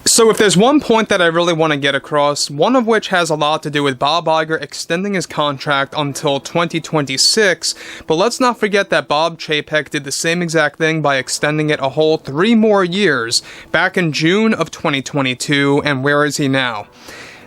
So if there's one point that I really want to get across, one of which has a lot to do with Bob Iger extending his contract until 2026, but let's not forget that Bob Chapek did the same exact thing by extending it a whole 3 more years back in June of 2022, and where is he now?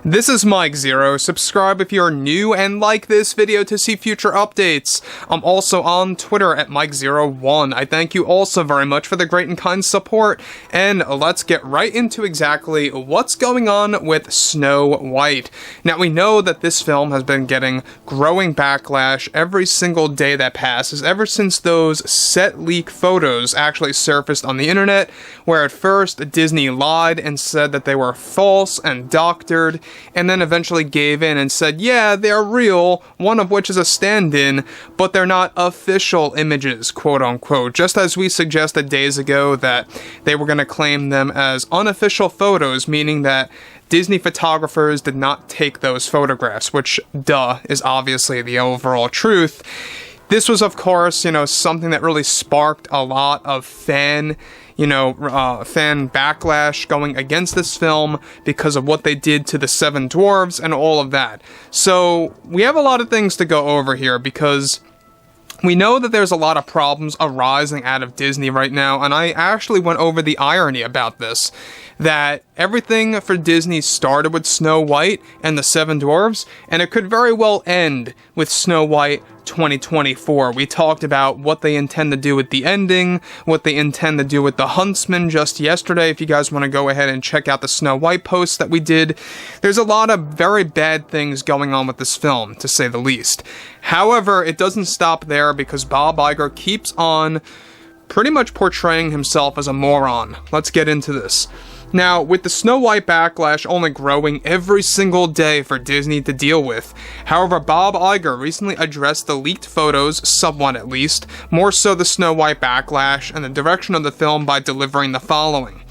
This is Mike Zero. Subscribe if you're new and like this video to see future updates. I'm also on Twitter at Mike01. I thank you also very much for the great and kind support, and let's get right into exactly what's going on with Snow White. Now, we know that this film has been getting growing backlash every single day that passes, ever since those set leak photos actually surfaced on the internet, where at first Disney lied and said that they were false and doctored, and then eventually gave in and said, yeah, they're real, one of which is a stand-in, but they're not official images, quote-unquote, just as we suggested days ago that they were going to claim them as unofficial photos, meaning that Disney photographers did not take those photographs, which, is obviously the overall truth. This was, of course, something that really sparked a lot of fan backlash going against this film because of what they did to the 7 Dwarves and all of that. So we have a lot of things to go over here because we know that there's a lot of problems arising out of Disney right now, and I actually went over the irony about this, that everything for Disney started with Snow White and the 7 Dwarves, and it could very well end with Snow White 2024. We talked about what they intend to do with the ending, what they intend to do with the Huntsman just yesterday. If you guys want to go ahead and check out the Snow White posts that we did, there's a lot of very bad things going on with this film, to say the least. However, it doesn't stop there because Bob Iger keeps on pretty much portraying himself as a moron. Let's get into this. Now, with the Snow White backlash only growing every single day for Disney to deal with, however, Bob Iger recently addressed the leaked photos, somewhat at least, more so the Snow White backlash and the direction of the film by delivering the following.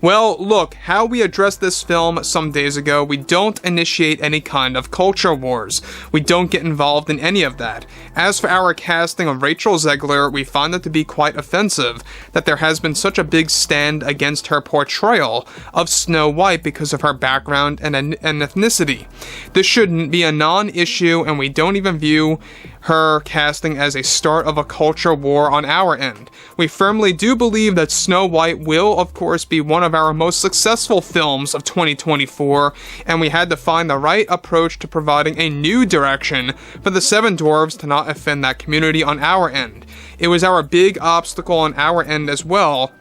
Well, look, how we addressed this film some days ago, we don't initiate any kind of culture wars. We don't get involved in any of that. As for our casting of Rachel Zegler, we find it to be quite offensive that there has been such a big stand against her portrayal of Snow White because of her background and ethnicity. This shouldn't be a non-issue, and we don't even view her casting as a start of a culture war on our end. We firmly do believe that Snow White will, of course, be one of our most successful films of 2024, and we had to find the right approach to providing a new direction for the 7 Dwarves to not offend that community on our end. It was our big obstacle on our end as well,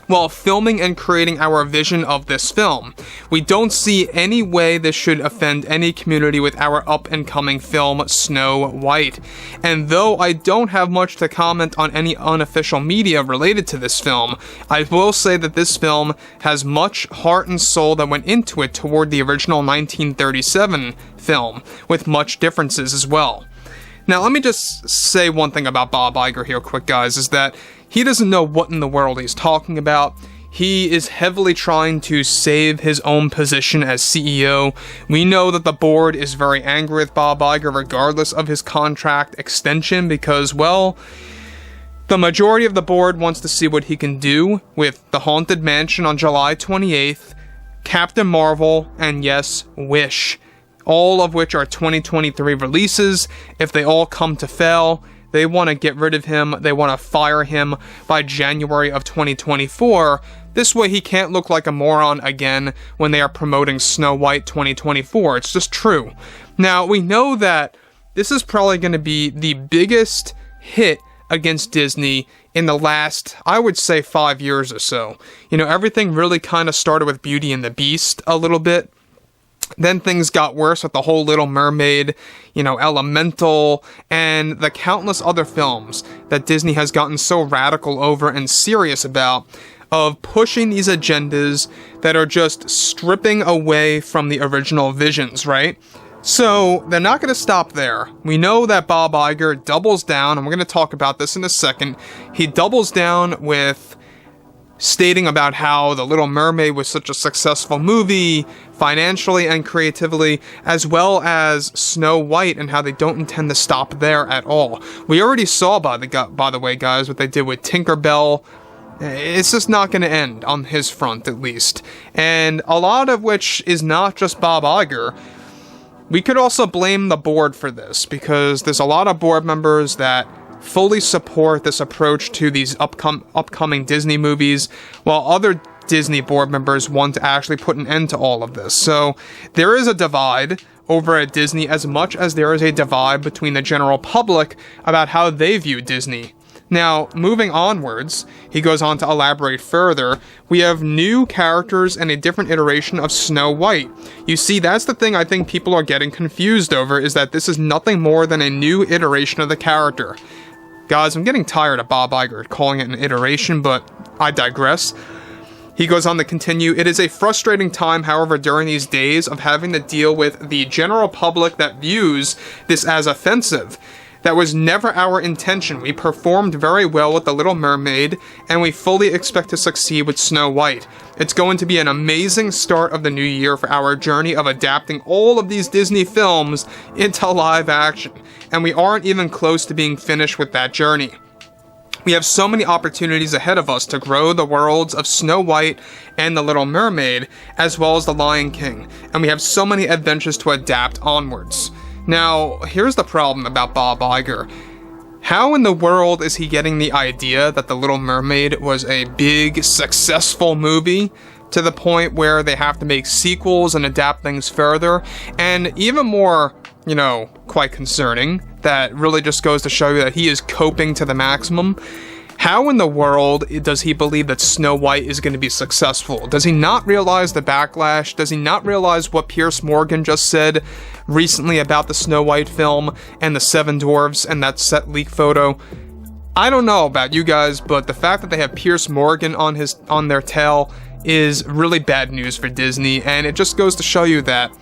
while filming and creating our vision of this film. We don't see any way this should offend any community with our up-and-coming film, Snow White. And though I don't have much to comment on any unofficial media related to this film, I will say that this film has much heart and soul that went into it toward the original 1937 film, with much differences as well. Now, let me just say one thing about Bob Iger here quick, guys, is that he doesn't know what in the world he's talking about. He is heavily trying to save his own position as CEO. We know that the board is very angry with Bob Iger regardless of his contract extension because, well, the majority of the board wants to see what he can do with The Haunted Mansion on July 28th, Captain Marvel, and yes, Wish. All of which are 2023 releases. If they all come to fail, they want to get rid of him, they want to fire him by January of 2024. This way he can't look like a moron again when they are promoting Snow White 2024. It's just true. Now, we know that this is probably going to be the biggest hit against Disney in the last, I would say, 5 years or so. Everything really kind of started with Beauty and the Beast a little bit. Then things got worse with the whole Little Mermaid, Elemental, and the countless other films that Disney has gotten so radical over and serious about, of pushing these agendas that are just stripping away from the original visions, right? So, they're not going to stop there. We know that Bob Iger doubles down, and we're going to talk about this in a second. He doubles down with stating about how The Little Mermaid was such a successful movie, financially and creatively, as well as Snow White, and how they don't intend to stop there at all. We already saw, by the way, guys, what they did with Tinkerbell It's just not going to end on his front, at least. And a lot of which is not just Bob Iger. We could also blame the board for this, because there's a lot of board members that fully support this approach to these upcoming Disney movies, while other Disney board members want to actually put an end to all of this. So there is a divide over at Disney as much as there is a divide between the general public about how they view Disney. Now, moving onwards, he goes on to elaborate further. We have new characters and a different iteration of Snow White. You see, that's the thing I think people are getting confused over, is that this is nothing more than a new iteration of the character. Guys, I'm getting tired of Bob Iger calling it an iteration, but I digress. He goes on to continue, it is a frustrating time, however, during these days of having to deal with the general public that views this as offensive. That was never our intention. We performed very well with The Little Mermaid, and we fully expect to succeed with Snow White. It's going to be an amazing start of the new year for our journey of adapting all of these Disney films into live action, and we aren't even close to being finished with that journey. We have so many opportunities ahead of us to grow the worlds of Snow White and The Little Mermaid, as well as The Lion King, and we have so many adventures to adapt onwards. Now, here's the problem about Bob Iger. How in the world is he getting the idea that The Little Mermaid was a big, successful movie to the point where they have to make sequels and adapt things further? And even more, quite concerning, that really just goes to show you that he is coping to the maximum. How in the world does he believe that Snow White is going to be successful? Does he not realize the backlash? Does he not realize what Piers Morgan just said recently about the Snow White film and the Seven Dwarfs and that set leak photo? I don't know about you guys, but the fact that they have Piers Morgan on their tail is really bad news for Disney, and it just goes to show you that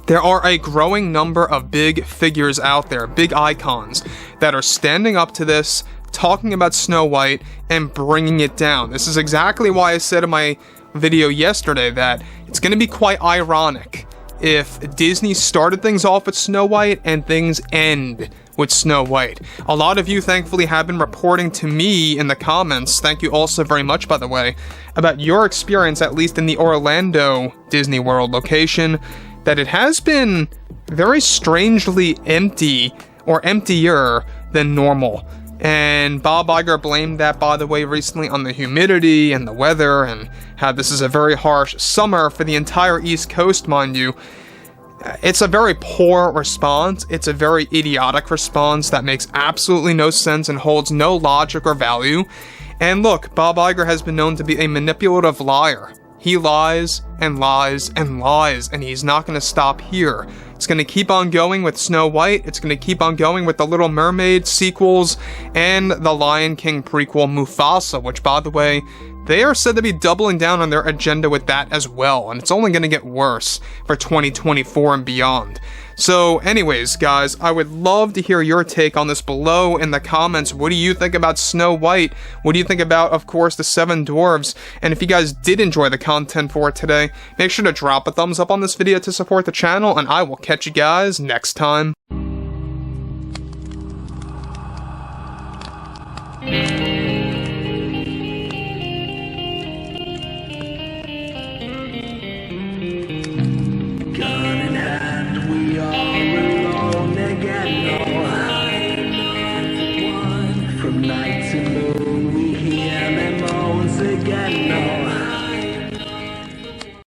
there are a growing number of big figures out there, big icons, that are standing up to this, talking about Snow White, and bringing it down. This is exactly why I said in my video yesterday that it's going to be quite ironic if Disney started things off with Snow White and things end with Snow White. A lot of you, thankfully, have been reporting to me in the comments, thank you also very much, by the way, about your experience, at least in the Orlando Disney World location, that it has been very strangely empty, or emptier than normal. And Bob Iger blamed that, by the way, recently on the humidity and the weather, and how this is a very harsh summer for the entire East Coast, mind you. It's a very poor response. It's a very idiotic response that makes absolutely no sense and holds no logic or value. And look, Bob Iger has been known to be a manipulative liar. He lies and lies and lies, and he's not going to stop here. It's going to keep on going with Snow White, it's going to keep on going with The Little Mermaid sequels, and the Lion King prequel Mufasa, which, by the way, they are said to be doubling down on their agenda with that as well, and it's only going to get worse for 2024 and beyond. So anyways, guys, I would love to hear your take on this below in the comments. What do you think about Snow White? What do you think about, of course, the Seven Dwarfs? And if you guys did enjoy the content for today, make sure to drop a thumbs up on this video to support the channel, and I will catch you guys next time. From night to moon we hear them moans again.